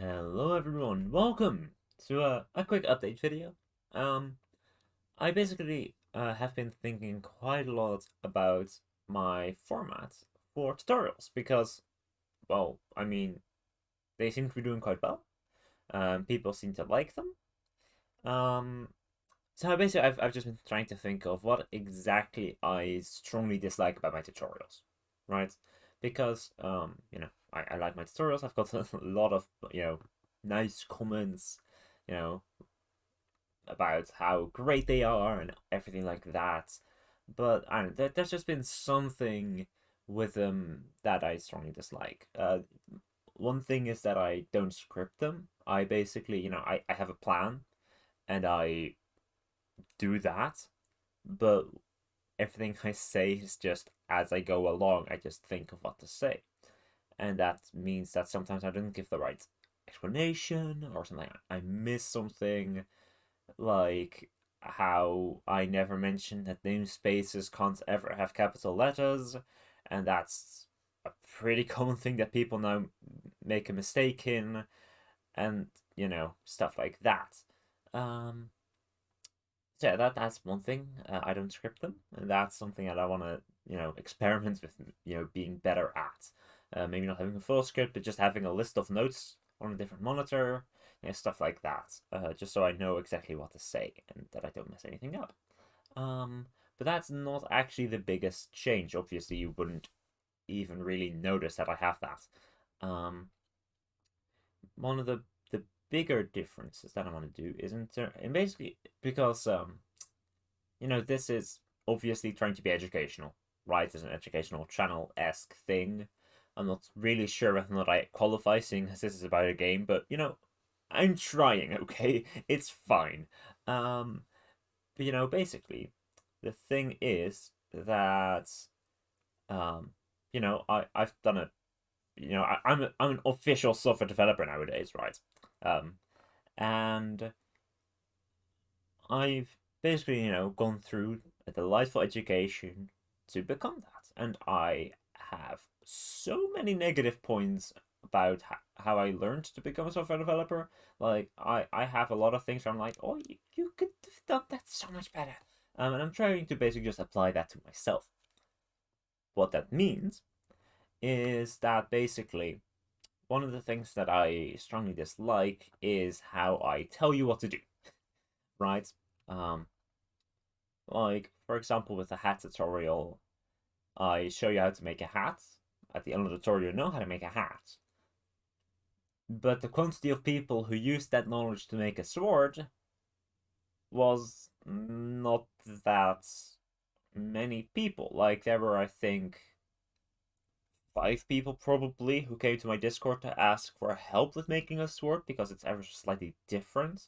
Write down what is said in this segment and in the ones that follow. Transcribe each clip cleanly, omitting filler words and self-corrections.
Hello everyone, welcome to a quick update video. Um, I basically have been thinking quite a lot about my format for tutorials because, well, I mean, they seem to be doing quite well. People seem to like them. Um, so basically I've just been trying to think of what exactly I strongly dislike about my tutorials, right? Because, I like my tutorials. I've got a lot of, nice comments, you know, about how great they are and everything like that. But I don't know, there's just been something with them that I strongly dislike. One thing is that I don't script them. I basically, I have a plan and I do that, but everything I say is just as I go along, I just think of what to say. And that means that sometimes I don't give the right explanation or something. I miss something, like how I never mentioned that namespaces can't ever have capital letters, and that's a pretty common thing that people now make a mistake in, and stuff like that. Um, so yeah, that's one thing. I don't script them, and that's something that I want to experiment with being better at. Maybe not having a full script, but just having a list of notes on a different monitor, stuff like that. Just so I know exactly what to say and that I don't mess anything up. Um, but that's not actually the biggest change. Obviously, you wouldn't even really notice that I have that. Um, One of the bigger differences that I want to do is and basically because this is obviously trying to be educational, right? As an educational channel esque thing. I'm not really sure whether or not I qualify, seeing as this is about a game, but I'm trying. Okay, it's fine. Um, but basically, the thing is that I've done a I'm an official software developer nowadays, right? Um, and I've basically, gone through a delightful education to become that. And I have so many negative points about how I learned to become a software developer. Like, I have a lot of things where I'm like, oh, you could have done that so much better. And I'm trying to basically just apply that to myself. What that means is that basically one of the things that I strongly dislike is how I tell you what to do, right? Um, Like, for example, with the hat tutorial, I show you how to make a hat. At the end of the tutorial, you know how to make a hat. But the quantity of people who used that knowledge to make a sword was not that many people. Like, there were, I think, 5 people probably who came to my Discord to ask for help with making a sword because it's ever so slightly different.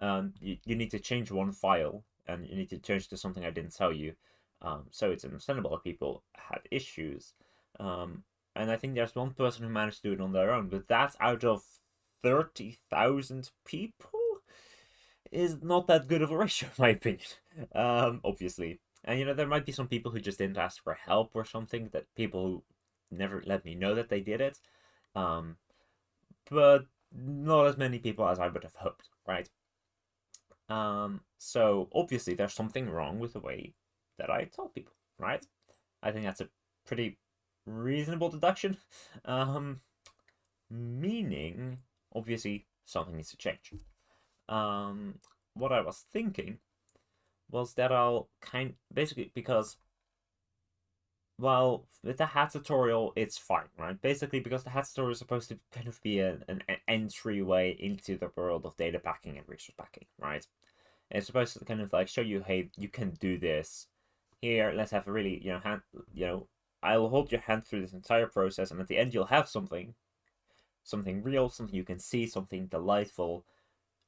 You need to change one file and you need to change to something I didn't tell you. So it's understandable that people had issues. Um, and I think there's one person who managed to do it on their own, but that's out of 30,000 people is not that good of a ratio, in my opinion. Obviously. And there might be some people who just didn't ask for help or something, that people who never let me know that they did it. Um, but not as many people as I would have hoped, right? So obviously there's something wrong with the way that I tell people, right? I think that's a pretty reasonable deduction. Um, Meaning, obviously, something needs to change. Um, what I was thinking was that I'll basically because well, with the hat tutorial, it's fine, right? Basically, because the hat tutorial is supposed to kind of be an entryway into the world of data packing and resource packing, right? It's supposed to kind of like show you, hey, you can do this. Here, let's have a really, I'll hold your hand through this entire process, and at the end, you'll have something real, something you can see, something delightful.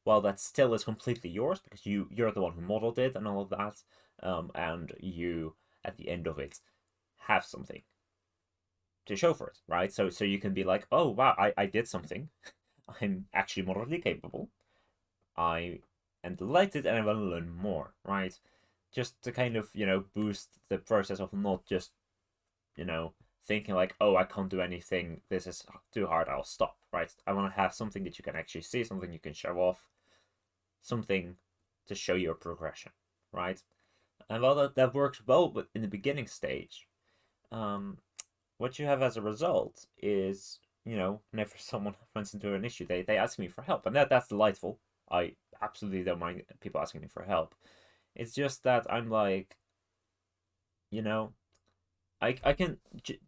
While that still is completely yours because you're the one who modeled it and all of that, and you at the end of it have something to show for it, right? So you can be like, oh wow, I did something. I'm actually moderately capable. I am delighted and I want to learn more, right? Just to kind of, boost the process of not just, you know, thinking like, oh, I can't do anything, this is too hard, I'll stop, right? I want to have something that you can actually see, something you can show off, something to show your progression, right? And while that works well in the beginning stage, what you have as a result is, whenever someone runs into an issue, they ask me for help, and that's delightful. I absolutely don't mind people asking me for help. It's just that I'm like, you know, I can,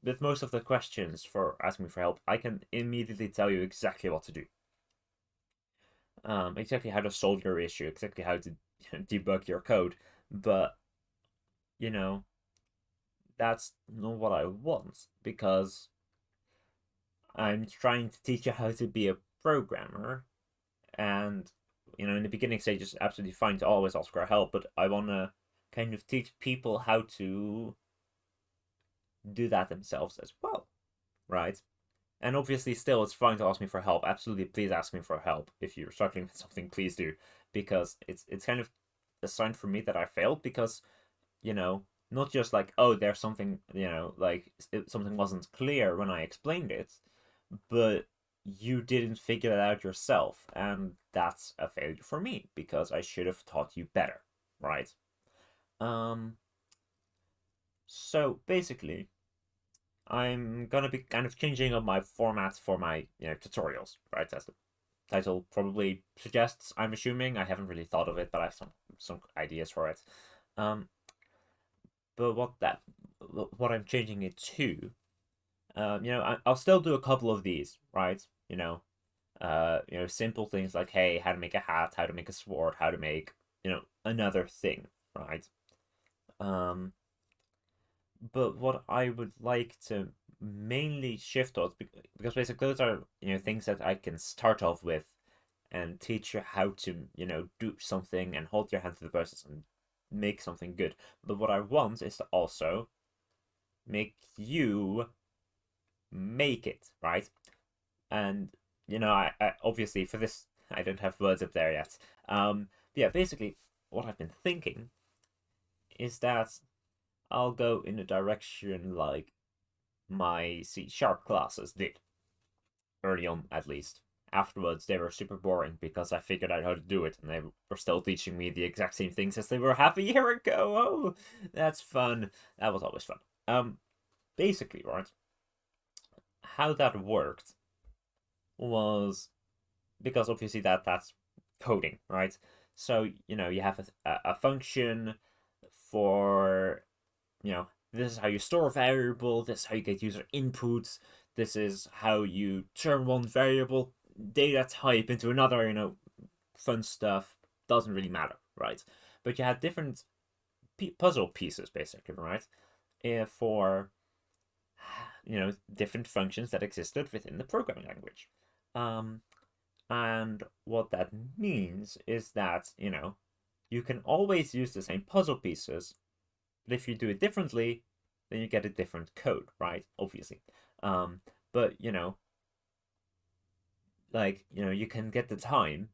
with most of the questions for asking me for help, I can immediately tell you exactly what to do. Exactly how to solve your issue, exactly how to debug your code. But, you know, that's not what I want, because I'm trying to teach you how to be a programmer. And, in the beginning stage, it's absolutely fine to always ask for help, but I want to kind of teach people how to do that themselves as well, right? And obviously, still, it's fine to ask me for help. Absolutely, please ask me for help. If you're struggling with something, please do, because it's kind of a sign for me that I failed, because, not just like, oh, there's something, like something wasn't clear when I explained it, but you didn't figure it out yourself, and that's a failure for me, because I should have taught you better, right? Um, so basically, I'm gonna be kind of changing up my formats for my tutorials, right? As the title probably suggests. I'm assuming. I haven't really thought of it, but I have some ideas for it. Um, but what I'm changing it to, I'll still do a couple of these, right? Simple things like, hey, how to make a hat, how to make a sword, how to make another thing, right? Um, but what I would like to mainly shift towards, because basically those are things that I can start off with and teach you how to do something and hold your hand through the process and make something good. But what I want is to also make you make it, right? And I obviously for this I don't have words up there yet. Yeah, basically what I've been thinking is that I'll go in a direction like my C# classes did early on, at least. Afterwards, they were super boring because I figured out how to do it, and they were still teaching me the exact same things as they were half a year ago. Oh, that's fun. That was always fun. Basically, right, how that worked was, because obviously that's coding, right? So you have a function for this is how you store a variable, this is how you get user inputs, this is how you turn one variable data type into another, fun stuff. Doesn't really matter, right? But you had different puzzle pieces, basically, right? For different functions that existed within the programming language. Um, and what that means is that, you can always use the same puzzle pieces, but if you do it differently, then you get a different code, right? Obviously. But you can get the time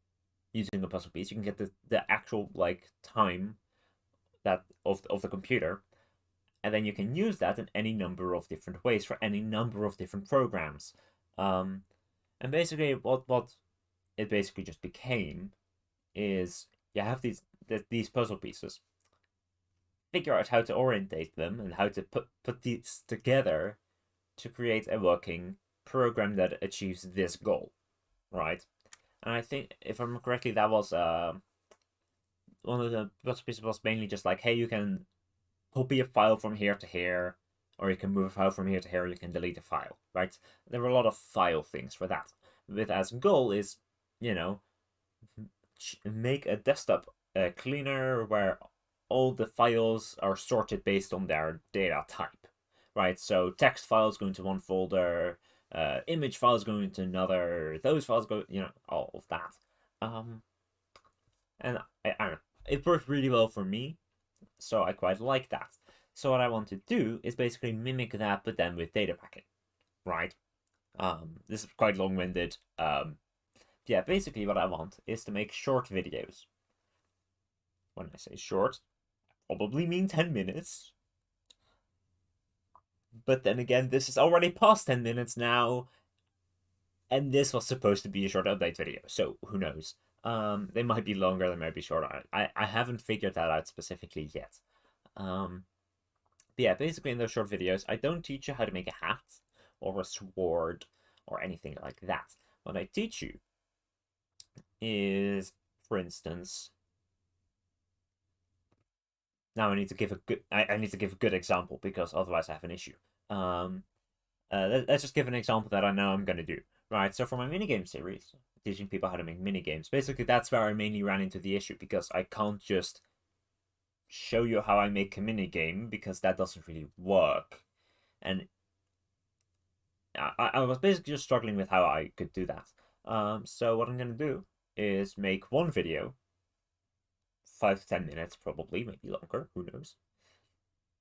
using the puzzle piece. You can get the actual like time that of the computer, and then you can use that in any number of different ways for any number of different programs. Um, and basically, what it basically just became is you have these puzzle pieces. Figure out how to orientate them and how to put these together to create a working program that achieves this goal, right? And I think, if I remember correctly, that was one of the puzzle pieces was mainly just like, hey, you can copy a file from here to here, or you can move a file from here to here, or you can delete a file, right? There were a lot of file things for that. With as goal is, you know, make a desktop cleaner where all the files are sorted based on their data type, right? So text files go into one folder, image files go into another, those files go, all of that. And I don't know, it worked really well for me, so I quite like that. So what I want to do is basically mimic that, but then with data packing, right? This is quite long-winded. Yeah, basically what I want is to make short videos. When I say short, I probably mean 10 minutes. But then again, this is already past 10 minutes now, and this was supposed to be a short update video, so who knows? They might be longer, they might be shorter. I haven't figured that out specifically yet. But yeah, basically in those short videos, I don't teach you how to make a hat or a sword or anything like that. What I teach you is, for instance, now I need to give a good I need to give a good example because otherwise I have an issue. Let's just give an example that I know I'm gonna do. Right, so for my minigame series, teaching people how to make minigames, basically that's where I mainly ran into the issue because I can't just show you how I make a minigame because that doesn't really work. And I was basically just struggling with how I could do that. So what I'm gonna do is make one video, 5 to 10 minutes probably, maybe longer, who knows,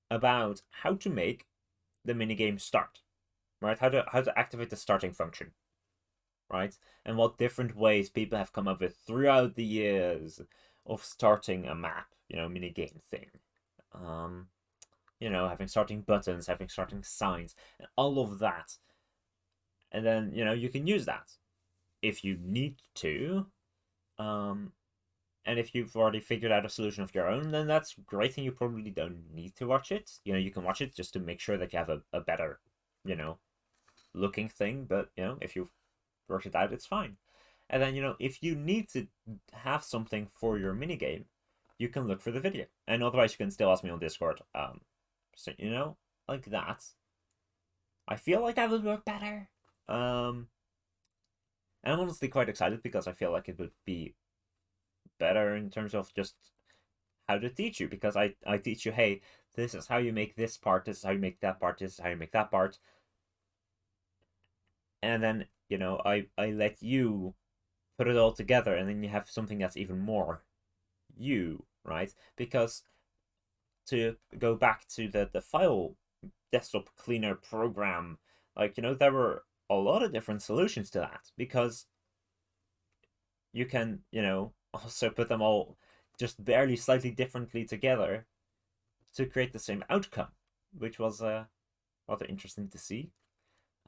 about how to make the minigame start, right? How to activate the starting function, right? And what different ways people have come up with throughout the years of starting a map, minigame thing. Having starting buttons, having starting signs, and all of that. And then, you can use that if you need to. And if you've already figured out a solution of your own, then that's great, and you probably don't need to watch it. You can watch it just to make sure that you have a better, looking thing. But, if you've worked it out, it's fine. And then, if you need to have something for your minigame, you can look for the video. And otherwise, you can still ask me on Discord. So, like that. I feel like that would work better. And I'm honestly quite excited because I feel like it would be better in terms of just how to teach you, because I teach you, hey, this is how you make this part, this is how you make that part, this is how you make that part. And then, I let you put it all together, and then you have something that's even more you, right? Because to go back to the file desktop cleaner program, there were a lot of different solutions to that, because you can, also put them all just barely slightly differently together to create the same outcome, which was rather interesting to see.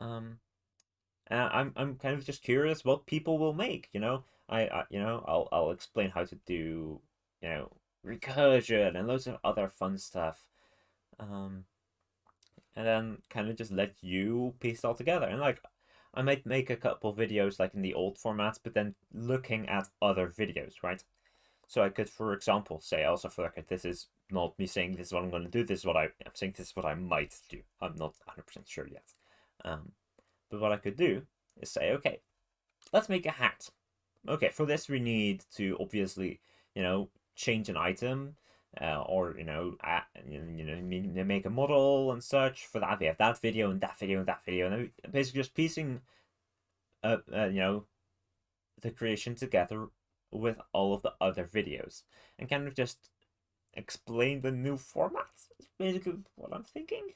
I'm kind of just curious what people will make. I'll explain how to do recursion and loads of other fun stuff. And then kind of just let you piece it all together. And I might make a couple videos like in the old formats, but then looking at other videos, right? So I could, for example, say also for like, this is not me saying this is what I'm going to do. This is what I'm saying. This is what I might do. I'm not 100% sure yet. But what I could do is say, okay, let's make a hat. Okay, for this we need to obviously, change an item, or make a model and such. For that we have that video and that video and that video, and basically just piecing, the creation together with all of the other videos, and kind of just explain the new format. Is basically what I'm thinking.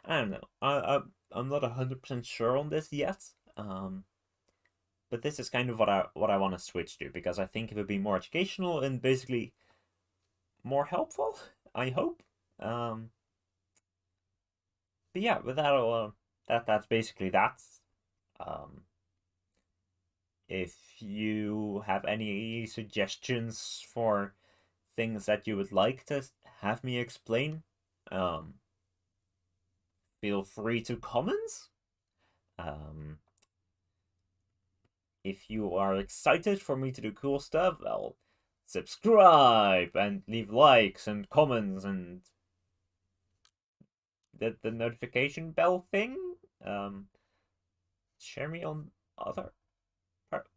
I don't know. I'm not 100% sure on this yet. But this is kind of what I want to switch to, because I think it would be more educational and basically more helpful. I hope. But yeah, with that, that's basically that. Um, if you have any suggestions for things that you would like to have me explain, um, feel free to comment. Um, if you are excited for me to do cool stuff, well, subscribe and leave likes and comments and the notification bell thing. Share me on other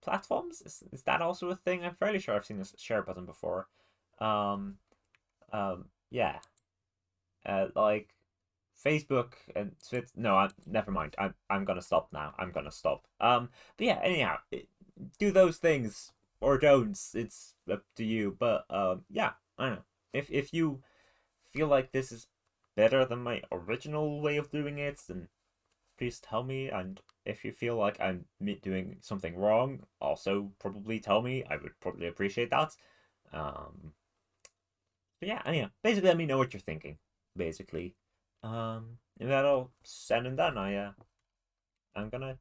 platforms. Is that also a thing? I'm fairly sure I've seen this share button before. Um, yeah. Like Facebook and Twitter. No, never mind. I'm gonna stop now. I'm gonna stop. But yeah. Anyhow, do those things or don't. It's up to you. But yeah. I don't know. If you feel like this is better than my original way of doing it, then please tell me. And if you feel like I'm doing something wrong, also probably tell me. I would probably appreciate that. Um, but yeah, anyhow, basically let me know what you're thinking. Basically. with that all said and done, I'm gonna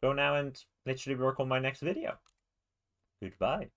go now and literally work on my next video. Goodbye.